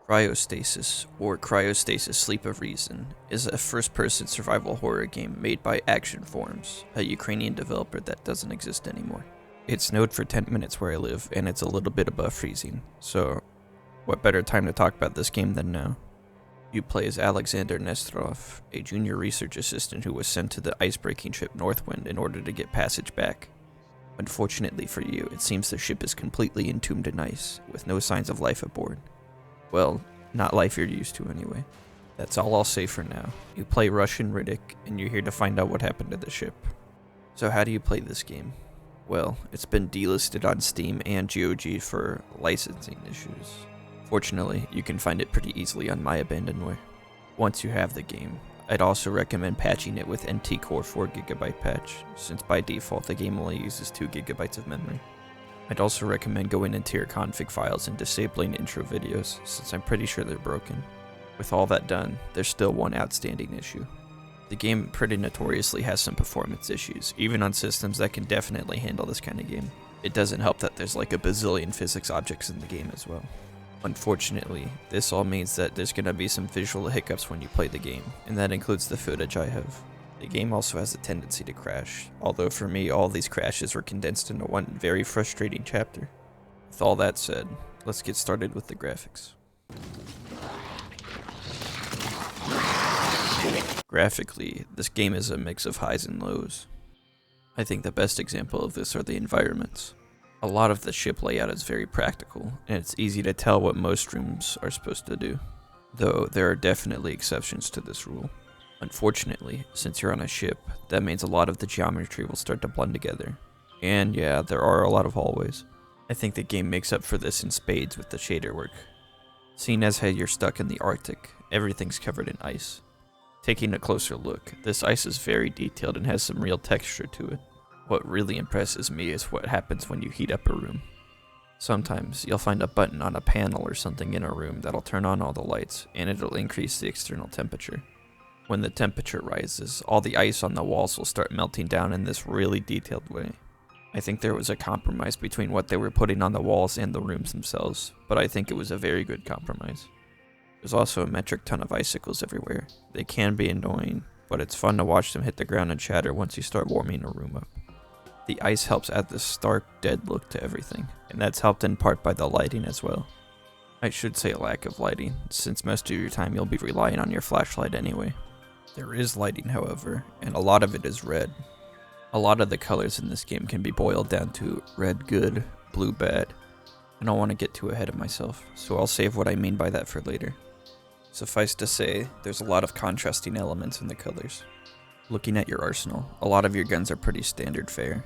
Cryostasis, or Cryostasis Sleep of Reason, is a first-person survival horror game made by Action Forms, a Ukrainian developer that doesn't exist anymore. It snowed for 10 minutes where I live, and it's a little bit above freezing, so what better time to talk about this game than now? You play as Alexander Nesterov, a junior research assistant who was sent to the ice-breaking ship Northwind in order to get passage back. Unfortunately for you, it seems the ship is completely entombed in ice, with no signs of life aboard. Well, not life you're used to anyway. That's all I'll say for now. You play Russian Riddick, and you're here to find out what happened to the ship. So how do you play this game? Well, it's been delisted on Steam and GOG for licensing issues. Fortunately, you can find it pretty easily on My Abandonware. Once you have the game, I'd also recommend patching it with NT Core 4GB patch, since by default the game only uses 2GB of memory. I'd also recommend going into your config files and disabling intro videos, since I'm pretty sure they're broken. With all that done, there's still one outstanding issue. The game pretty notoriously has some performance issues, even on systems that can definitely handle this kind of game. It doesn't help that there's like a bazillion physics objects in the game as well. Unfortunately, this all means that there's gonna be some visual hiccups when you play the game, and that includes the footage I have. The game also has a tendency to crash, although for me all these crashes were condensed into one very frustrating chapter. With all that said, let's get started with the graphics. Graphically, this game is a mix of highs and lows. I think the best example of this are the environments. A lot of the ship layout is very practical, and it's easy to tell what most rooms are supposed to do, though there are definitely exceptions to this rule. Unfortunately, since you're on a ship, that means a lot of the geometry will start to blend together. And yeah, there are a lot of hallways. I think the game makes up for this in spades with the shader work. Seeing as how you're stuck in the Arctic, everything's covered in ice. Taking a closer look, this ice is very detailed and has some real texture to it. What really impresses me is what happens when you heat up a room. Sometimes you'll find a button on a panel or something in a room that'll turn on all the lights, and it'll increase the external temperature. When the temperature rises, all the ice on the walls will start melting down in this really detailed way. I think there was a compromise between what they were putting on the walls and the rooms themselves, but I think it was a very good compromise. There's also a metric ton of icicles everywhere. They can be annoying, but it's fun to watch them hit the ground and shatter once you start warming a room up. The ice helps add this stark, dead look to everything, and that's helped in part by the lighting as well. I should say a lack of lighting, since most of your time you'll be relying on your flashlight anyway. There is lighting, however, and a lot of it is red. A lot of the colors in this game can be boiled down to red good, blue bad. I don't want to get too ahead of myself, so I'll save what I mean by that for later. Suffice to say, there's a lot of contrasting elements in the colors. Looking at your arsenal, a lot of your guns are pretty standard fare.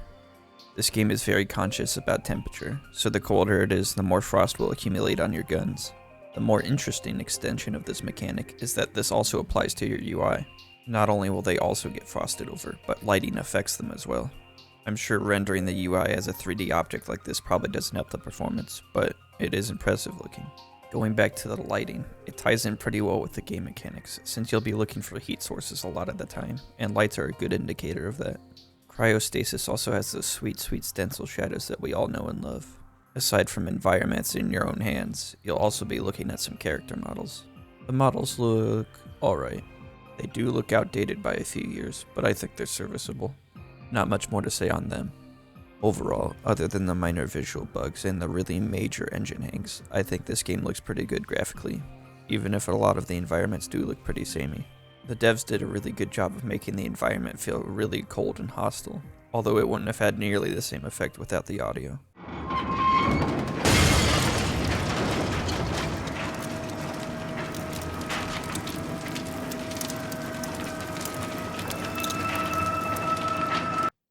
This game is very conscious about temperature, so the colder it is, the more frost will accumulate on your guns. The more interesting extension of this mechanic is that this also applies to your UI. Not only will they also get frosted over, but lighting affects them as well. I'm sure rendering the UI as a 3D object like this probably doesn't help the performance, but it is impressive looking. Going back to the lighting, it ties in pretty well with the game mechanics, since you'll be looking for heat sources a lot of the time, and lights are a good indicator of that. Cryostasis also has those sweet stencil shadows that we all know and love. Aside from environments in your own hands, you'll also be looking at some character models. The models look alright. They do look outdated by a few years, but I think they're serviceable. Not much more to say on them. Overall, other than the minor visual bugs and the really major engine hangs, I think this game looks pretty good graphically, even if a lot of the environments do look pretty samey. The devs did a really good job of making the environment feel really cold and hostile, although it wouldn't have had nearly the same effect without the audio.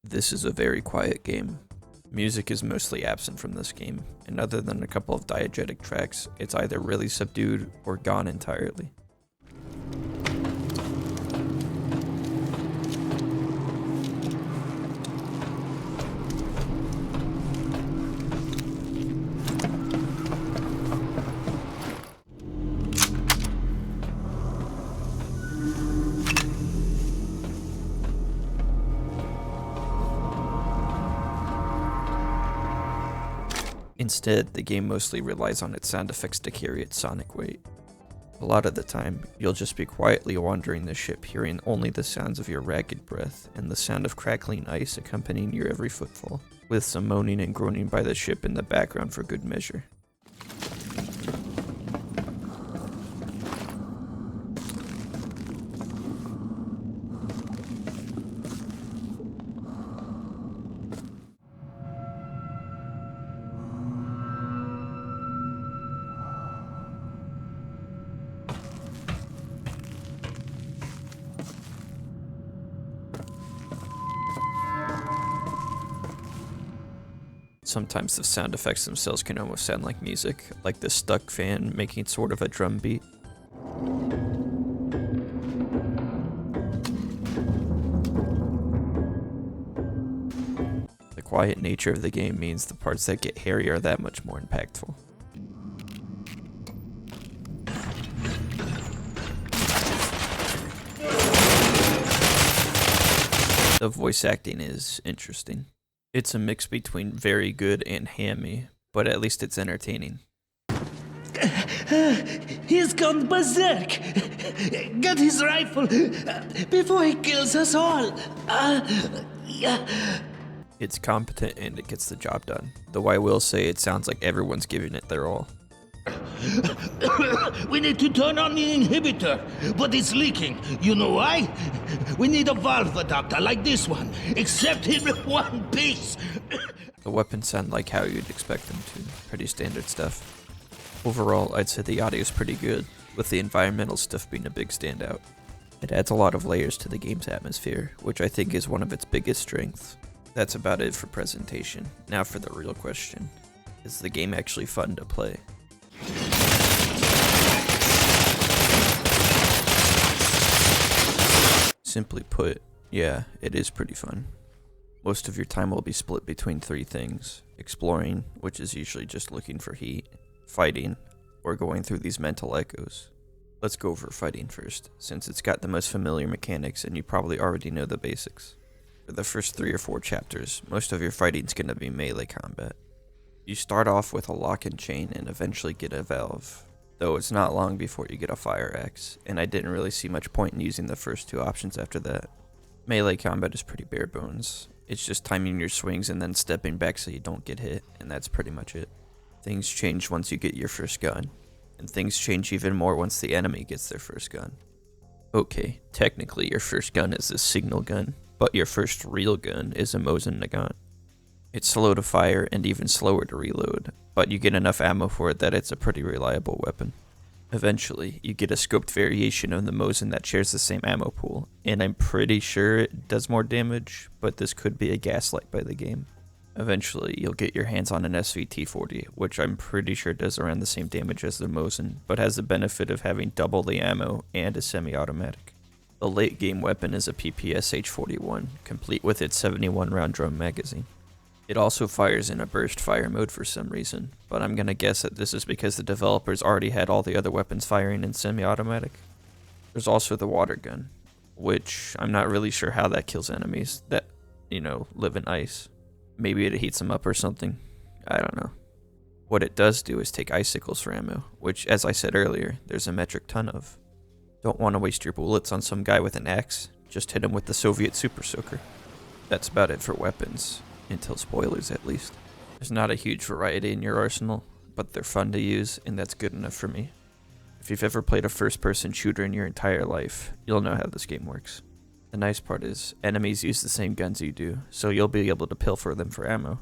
This is a very quiet game. Music is mostly absent from this game, and other than a couple of diegetic tracks, it's either really subdued or gone entirely. Instead, the game mostly relies on its sound effects to carry its sonic weight. A lot of the time, you'll just be quietly wandering the ship, hearing only the sounds of your ragged breath and the sound of crackling ice accompanying your every footfall, with some moaning and groaning by the ship in the background for good measure. Sometimes the sound effects themselves can almost sound like music, like the stuck fan making sort of a drum beat. The quiet nature of the game means the parts that get hairy are that much more impactful. The voice acting is interesting. It's a mix between very good and hammy, but at least it's entertaining. He's gone berserk! Get his rifle before he kills us all! It's competent and it gets the job done, though I will say it sounds like everyone's giving it their all. We need to turn on the inhibitor, but it's leaking. You know why? We need a valve adapter like this one, except in one piece. The weapons sound like how you'd expect them to, pretty standard stuff. Overall, I'd say the audio is pretty good, with the environmental stuff being a big standout. It adds a lot of layers to the game's atmosphere, which I think is one of its biggest strengths. That's about it for presentation. Now for the real question. Is the game actually fun to play? Simply put, yeah, it is pretty fun. Most of your time will be split between three things: exploring, which is usually just looking for heat, fighting, or going through these mental echoes. Let's go over fighting first, since it's got the most familiar mechanics and you probably already know the basics. For the first 3 or 4 chapters, most of your fighting's going to be melee combat. You start off with a lock and chain and eventually get a valve, though it's not long before you get a fire axe, and I didn't really see much point in using the first 2 options after that. Melee combat is pretty bare bones. It's just timing your swings and then stepping back so you don't get hit, and that's pretty much it. Things change once you get your first gun, and things change even more once the enemy gets their first gun. Okay, technically your first gun is a signal gun, but your first real gun is a Mosin Nagant. It's slow to fire and even slower to reload, but you get enough ammo for it that it's a pretty reliable weapon. Eventually, you get a scoped variation of the Mosin that shares the same ammo pool, and I'm pretty sure it does more damage, but this could be a gaslight by the game. Eventually, you'll get your hands on an SVT-40, which I'm pretty sure does around the same damage as the Mosin, but has the benefit of having double the ammo and is semi-automatic. The late game weapon is a PPSH-41, complete with its 71 round drum magazine. It also fires in a burst fire mode for some reason, but I'm gonna guess that this is because the developers already had all the other weapons firing in semi-automatic. There's also the water gun, which I'm not really sure how that kills enemies that, live in ice. Maybe it heats them up or something. I don't know. What it does do is take icicles for ammo, which, as I said earlier, there's a metric ton of. Don't want to waste your bullets on some guy with an axe, just hit him with the Soviet Super Soaker. That's about it for weapons, until spoilers at least. There's not a huge variety in your arsenal, but they're fun to use, and that's good enough for me. If you've ever played a first-person shooter in your entire life, you'll know how this game works. The nice part is, enemies use the same guns you do, so you'll be able to pilfer them for ammo.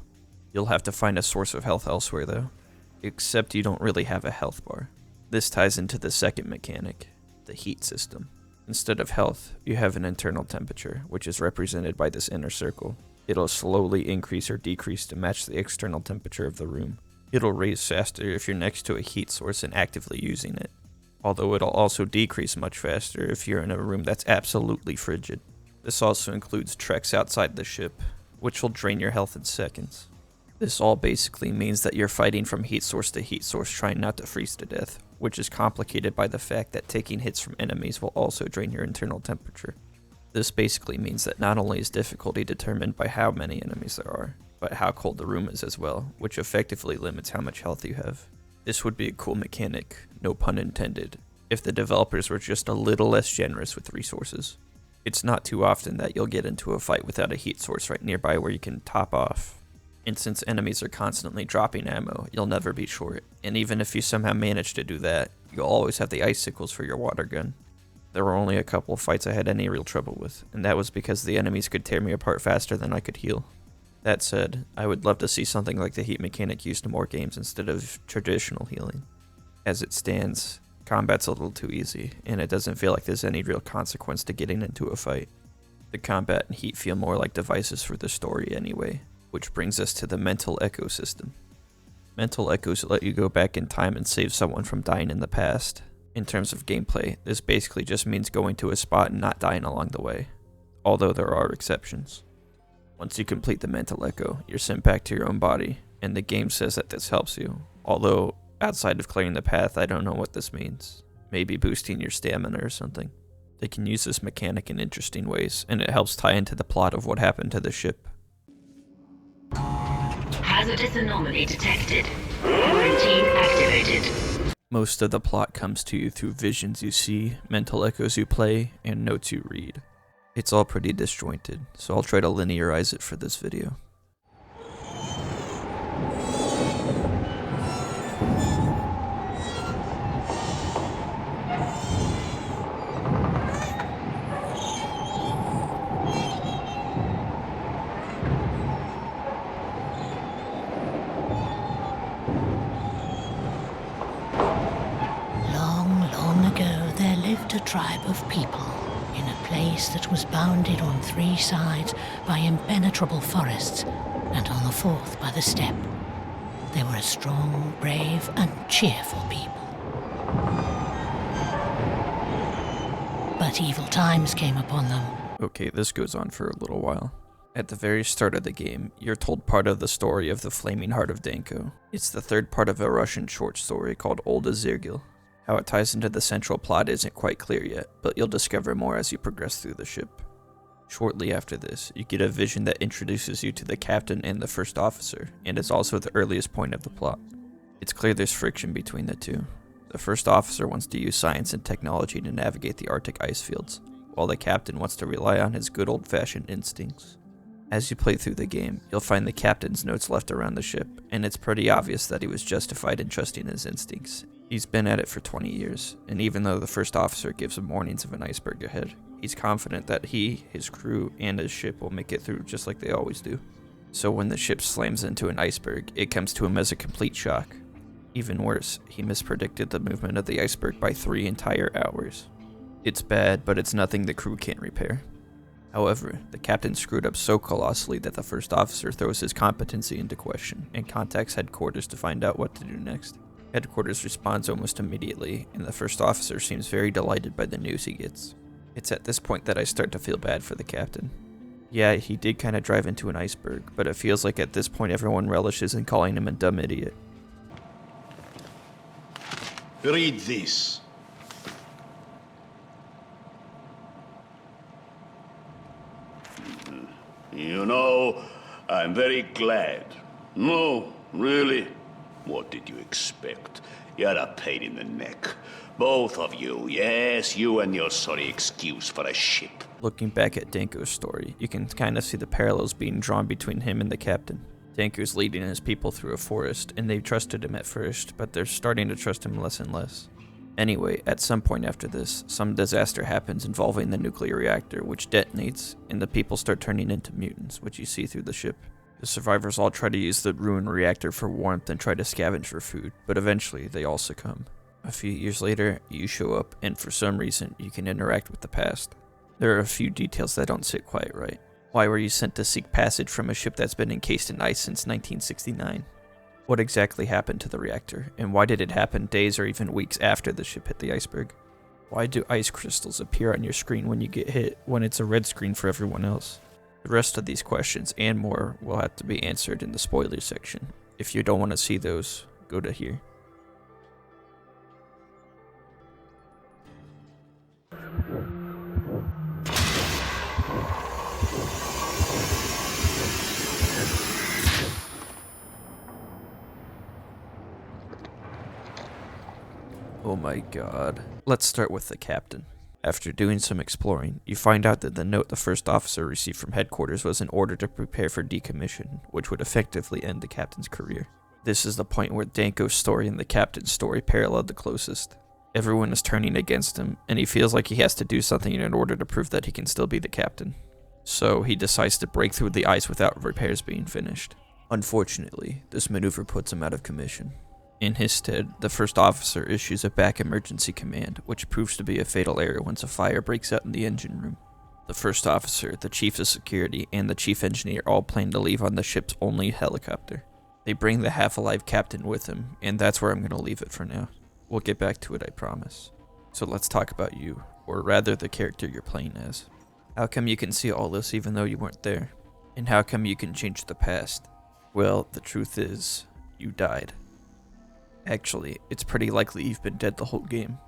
You'll have to find a source of health elsewhere though, except you don't really have a health bar. This ties into the second mechanic, the heat system. Instead of health, you have an internal temperature, which is represented by this inner circle. It'll slowly increase or decrease to match the external temperature of the room. It'll raise faster if you're next to a heat source and actively using it, although it'll also decrease much faster if you're in a room that's absolutely frigid. This also includes treks outside the ship, which will drain your health in seconds. This all basically means that you're fighting from heat source to heat source trying not to freeze to death, which is complicated by the fact that taking hits from enemies will also drain your internal temperature. This basically means that not only is difficulty determined by how many enemies there are, but how cold the room is as well, which effectively limits how much health you have. This would be a cool mechanic, no pun intended, if the developers were just a little less generous with resources. It's not too often that you'll get into a fight without a heat source right nearby where you can top off. And since enemies are constantly dropping ammo, you'll never be short, and even if you somehow manage to do that, you'll always have the icicles for your water gun. There were only a couple of fights I had any real trouble with, and that was because the enemies could tear me apart faster than I could heal. That said, I would love to see something like the heat mechanic used in more games instead of traditional healing. As it stands, combat's a little too easy, and it doesn't feel like there's any real consequence to getting into a fight. The combat and heat feel more like devices for the story anyway, which brings us to the mental echo system. Mental echoes let you go back in time and save someone from dying in the past. In terms of gameplay, this basically just means going to a spot and not dying along the way, although there are exceptions. Once you complete the mental echo, you're sent back to your own body, and the game says that this helps you, although outside of clearing the path, I don't know what this means. Maybe boosting your stamina or something. They can use this mechanic in interesting ways, and it helps tie into the plot of what happened to the ship. Hazardous anomaly detected. Quarantine activated. Most of the plot comes to you through visions you see, mental echoes you play, and notes you read. It's all pretty disjointed, so I'll try to linearize it for this video. A tribe of people in a place that was bounded on 3 sides by impenetrable forests and on the 4th by the steppe. They were a strong, brave, and cheerful people. But evil times came upon them. Okay, this goes on for a little while. At the very start of the game, you're told part of the story of the Flaming Heart of Danko. It's the third part of a Russian short story called Old Azirgil. How it ties into the central plot isn't quite clear yet, but you'll discover more as you progress through the ship. Shortly after this, you get a vision that introduces you to the captain and the first officer, and is also the earliest point of the plot. It's clear there's friction between the two. The first officer wants to use science and technology to navigate the Arctic ice fields, while the captain wants to rely on his good old-fashioned instincts. As you play through the game, you'll find the captain's notes left around the ship, and it's pretty obvious that he was justified in trusting his instincts. He's been at it for 20 years, and even though the first officer gives him warnings of an iceberg ahead, he's confident that he, his crew, and his ship will make it through just like they always do. So when the ship slams into an iceberg, it comes to him as a complete shock. Even worse, he mispredicted the movement of the iceberg by 3 entire hours. It's bad, but it's nothing the crew can't repair. However, the captain screwed up so colossally that the first officer throws his competency into question and contacts headquarters to find out what to do next. Headquarters responds almost immediately, and the first officer seems very delighted by the news he gets. It's at this point that I start to feel bad for the captain. Yeah, he did kind of drive into an iceberg, but it feels like at this point everyone relishes in calling him a dumb idiot. Read this. You know, I'm very glad. No, really? What did you expect? You're a pain in the neck. Both of you. Yes, you and your sorry excuse for a ship. Looking back at Danko's story, you can kind of see the parallels being drawn between him and the captain. Danko's leading his people through a forest, and they trusted him at first, but they're starting to trust him less and less. Anyway, at some point after this, some disaster happens involving the nuclear reactor, which detonates, and the people start turning into mutants, which you see through the ship. The survivors all try to use the ruined reactor for warmth and try to scavenge for food, but eventually they all succumb. A few years later, you show up, and for some reason, you can interact with the past. There are a few details that don't sit quite right. Why were you sent to seek passage from a ship that's been encased in ice since 1969? What exactly happened to the reactor, and why did it happen days or even weeks after the ship hit the iceberg? Why do ice crystals appear on your screen when you get hit, when it's a red screen for everyone else? The rest of these questions and more will have to be answered in the spoilers section. If you don't want to see those, go to here. Oh my god. Let's start with the captain. After doing some exploring, you find out that the note the first officer received from headquarters was an order to prepare for decommission, which would effectively end the captain's career. This is the point where Danko's story and the captain's story paralleled the closest. Everyone is turning against him, and he feels like he has to do something in order to prove that he can still be the captain. So he decides to break through the ice without repairs being finished. Unfortunately, this maneuver puts him out of commission. In his stead, the first officer issues a back emergency command, which proves to be a fatal error once a fire breaks out in the engine room. The first officer, the chief of security, and the chief engineer all plan to leave on the ship's only helicopter. They bring the half-alive captain with him, and that's where I'm going to leave it for now. We'll get back to it, I promise. So let's talk about you, or rather the character you're playing as. How come you can see all this even though you weren't there? And how come you can change the past? Well, the truth is, you died. Actually, it's pretty likely you've been dead the whole game.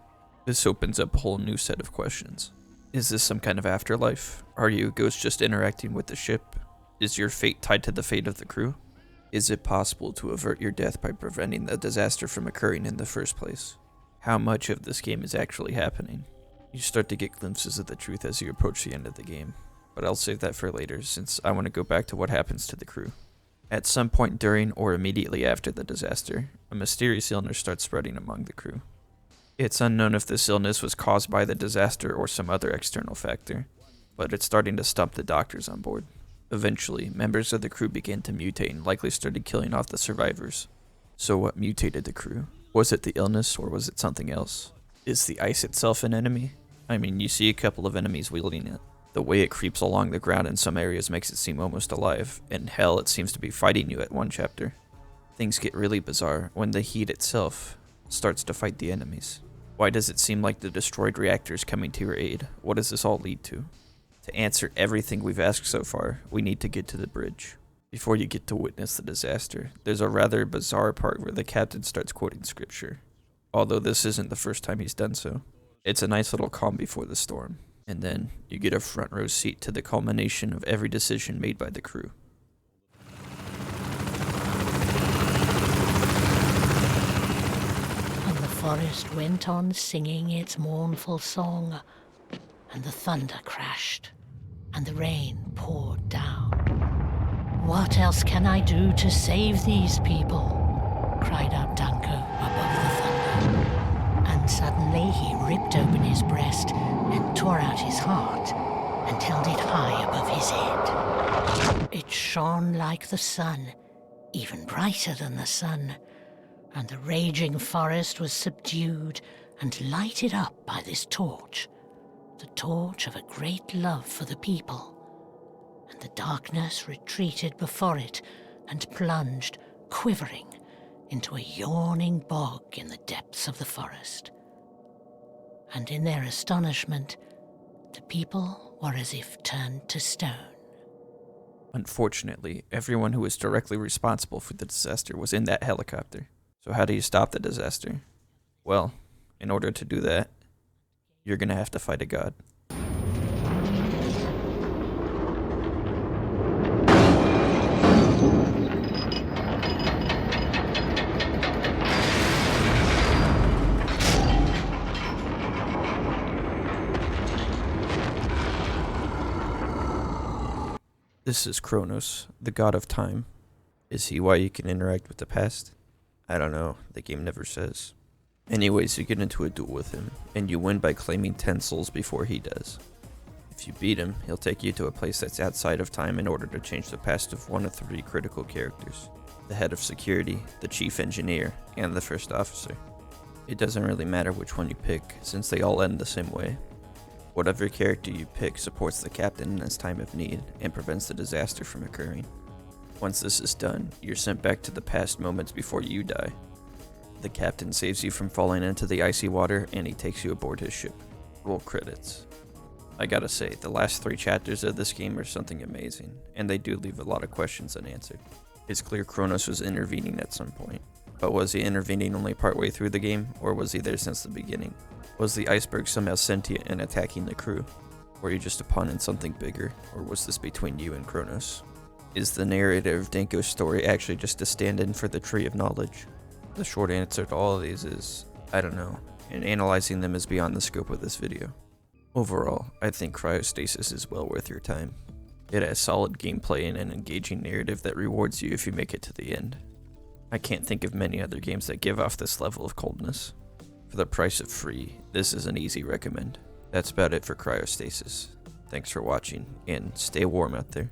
This opens up a whole new set of questions. Is this some kind of afterlife? Are you a ghost just interacting with the ship? Is your fate tied to the fate of the crew? Is it possible to avert your death by preventing the disaster from occurring in the first place? How much of this game is actually happening? You start to get glimpses of the truth as you approach the end of the game, but I'll save that for later since I want to go back to what happens to the crew. At some point during or immediately after the disaster, a mysterious illness starts spreading among the crew. It's unknown if this illness was caused by the disaster or some other external factor, but it's starting to stump the doctors on board. Eventually, members of the crew began to mutate and likely started killing off the survivors. So what mutated the crew? Was it the illness or was it something else? Is the ice itself an enemy? I mean, you see a couple of enemies wielding it. The way it creeps along the ground in some areas makes it seem almost alive, and hell, it seems to be fighting you at one chapter. Things get really bizarre when the heat itself starts to fight the enemies. Why does it seem like the destroyed reactor is coming to your aid? What does this all lead to? To answer everything we've asked so far, we need to get to the bridge. Before you get to witness the disaster, there's a rather bizarre part where the captain starts quoting scripture. Although this isn't the first time he's done so. It's a nice little calm before the storm. And then you get a front row seat to the culmination of every decision made by the crew. And the forest went on singing its mournful song, and the thunder crashed, and the rain poured down. What else can I do to save these people? Cried out Danko above the thunder. And suddenly he ripped open his breast and tore out his heart and held it high above his head. It shone like the sun, even brighter than the sun, and the raging forest was subdued and lighted up by this torch, the torch of a great love for the people. And the darkness retreated before it and plunged, quivering, into a yawning bog in the depths of the forest. And in their astonishment, the people were as if turned to stone. Unfortunately, everyone who was directly responsible for the disaster was in that helicopter. So how do you stop the disaster? Well, in order to do that, you're gonna have to fight a god. This is Kronos, the god of time. Is he why you can interact with the past? I don't know, the game never says. Anyways, you get into a duel with him, and you win by claiming 10 souls before he does. If you beat him, he'll take you to a place that's outside of time in order to change the past of one of 3 critical characters. The head of security, the chief engineer, and the first officer. It doesn't really matter which one you pick, since they all end the same way. Whatever character you pick supports the captain in his time of need and prevents the disaster from occurring. Once this is done, you're sent back to the past moments before you die. The captain saves you from falling into the icy water and he takes you aboard his ship. Roll credits. I gotta say, the last 3 chapters of this game are something amazing, and they do leave a lot of questions unanswered. It's clear Kronos was intervening at some point, but was he intervening only partway through the game, or was he there since the beginning? Was the iceberg somehow sentient and attacking the crew? Were you just a pawn in something bigger, or was this between you and Kronos? Is the narrator of Danko's story actually just a stand-in for the Tree of Knowledge? The short answer to all of these is, I don't know. and analyzing them is beyond the scope of this video. Overall, I think Cryostasis is well worth your time. It has solid gameplay and an engaging narrative that rewards you if you make it to the end. I can't think of many other games that give off this level of coldness. For the price of free, this is an easy recommend. That's about it for Cryostasis. Thanks for watching, and stay warm out there.